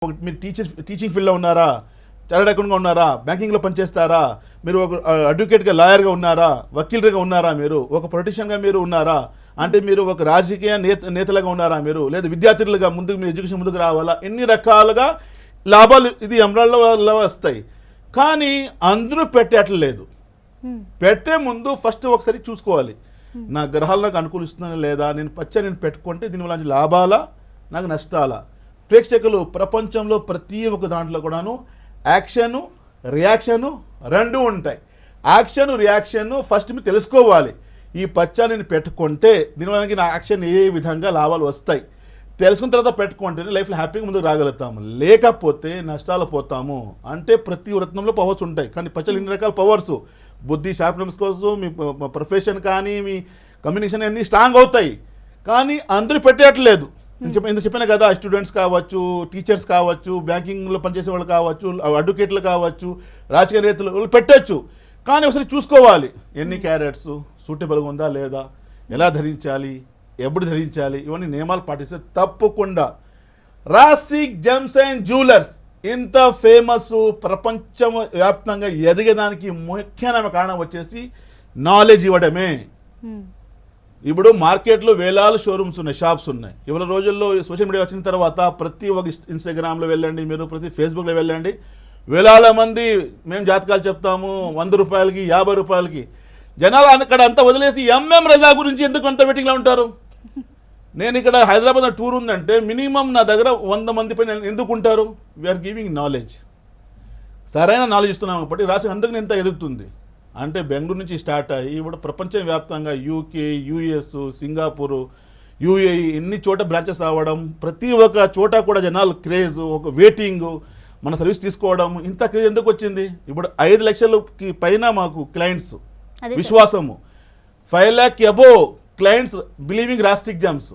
మీరు టీచింగ్ ఫీల్డ్లో ఉన్నారా, చార్టర్డ్ అకౌంట్గా ఉన్నారా, బ్యాంకింగ్లో పనిచేస్తారా, మీరు ఒక అడ్వకేట్గా లాయర్గా ఉన్నారా, వకీలుగా ఉన్నారా, మీరు ఒక పొలిటీషియన్గా మీరు ఉన్నారా, అంటే మీరు ఒక రాజకీయ నేతలుగా ఉన్నారా, మీరు లేదా విద్యార్థులుగా ముందుకు మీ ఎడ్యుకేషన్ ముందుకు రావాలా, ఎన్ని రకాలుగా లాభాలు ఇది అమరాల్లో వస్తాయి. కానీ అందరూ పెట్టేట్లేదు. పెట్టే ముందు ఫస్ట్ ఒకసారి చూసుకోవాలి, నా గ్రహాలు నాకు అనుకూలిస్తున్నాను లేదా, నేను పెట్టుకుంటే దీనివల్ల లాభాలా నాకు నష్టాలా. ప్రేక్షకులు ప్రపంచంలో ప్రతి ఒక్క దాంట్లో కూడాను యాక్షను రియాక్షను రెండు ఉంటాయి. యాక్షన్ రియాక్షన్ ఫస్ట్ మీరు తెలుసుకోవాలి. ఈ పచ్చ నేను పెట్టుకుంటే దీనివల్ల నా యాక్షన్ ఏ విధంగా లాభాలు వస్తాయి తెలుసుకున్న తర్వాత పెట్టుకుంటే లైఫ్లో హ్యాపీగా ముందుకు రాగలుగుతాము, లేకపోతే నష్టాలు పోతాము. అంటే ప్రతి రత్నంలో పవర్స్ ఉంటాయి, కానీ పచ్చలు ఇన్ని రకాల పవర్స్, బుద్ధి షార్ప్నెస్ కోసం మీ ప్రొఫెషన్ కానీ మీ కమ్యూనికేషన్ అన్నీ స్ట్రాంగ్ అవుతాయి. కానీ అందరూ పెట్టేయట్లేదు. ఎందుకు చెప్పినా కదా, స్టూడెంట్స్ కావచ్చు, టీచర్స్ కావచ్చు, బ్యాంకింగ్లో పనిచేసే వాళ్ళు కావచ్చు, అడ్వకేట్లు కావచ్చు, రాజకీయ నేతలు వాళ్ళు పెట్టచ్చు. కానీ ఒకసారి చూసుకోవాలి ఎన్ని క్యారెట్స్ సూటబుల్గా ఉందా లేదా, ఎలా ధరించాలి, ఎప్పుడు ధరించాలి, ఇవన్నీ నియమాలు పాటిస్తే తప్పకుండా. రాసిక్ జెమ్స్ అండ్ జ్యువెలర్స్ ఇంత ఫేమస్, ప్రపంచం వ్యాప్తంగా ఎదిగేదానికి ముఖ్యమైన కారణం వచ్చేసి నాలెడ్జ్ ఇవ్వడమే. ఇప్పుడు మార్కెట్లో వేలాలు షోరూమ్స్ ఉన్నాయి, షాప్స్ ఉన్నాయి. ఇవాళ రోజుల్లో సోషల్ మీడియా వచ్చిన తర్వాత ప్రతి ఒక్క ఇన్స్టాగ్రామ్లో వెళ్ళండి, మీరు ప్రతి ఫేస్బుక్లో వెళ్ళండి, వేలాల మంది మేము జాతకాలు చెప్తాము 100 రూపాయలకి 50 రూపాయలకి. జనాలు అక్కడ అంతా వదిలేసి ఎంఎం రజా గురించి ఎందుకు అంత వెయిటింగ్లో ఉంటారు. నేను ఇక్కడ హైదరాబాద్ టూర్ ఉందంటే మినిమం నా దగ్గర 100 మంది పైన ఎందుకు ఉంటారు. వీఆర్ గివింగ్ నాలెడ్జ్, సరైన నాలెడ్జ్ ఇస్తున్నాం కాబట్టి రాసి అందుకు ఎంత ఎదుగుతుంది. అంటే బెంగళూరు నుంచి స్టార్ట్ అయ్యి ఇప్పుడు ప్రపంచవ్యాప్తంగా యూకే, యుఎస్, సింగపూరు, యుఏఈ ఎన్ని చోట బ్రాంచెస్ అవ్వడం, ప్రతి ఒక్క చోట కూడా జనాలు క్రేజ్, ఒక వెయిటింగ్, మన సర్వీస్ తీసుకోవడం. ఇంత క్రేజ్ ఎందుకు వచ్చింది. ఇప్పుడు 5 లక్షలకి పైన మాకు క్లయింట్స్, విశ్వాసము 5 lakh above clients believing Rasik Gems.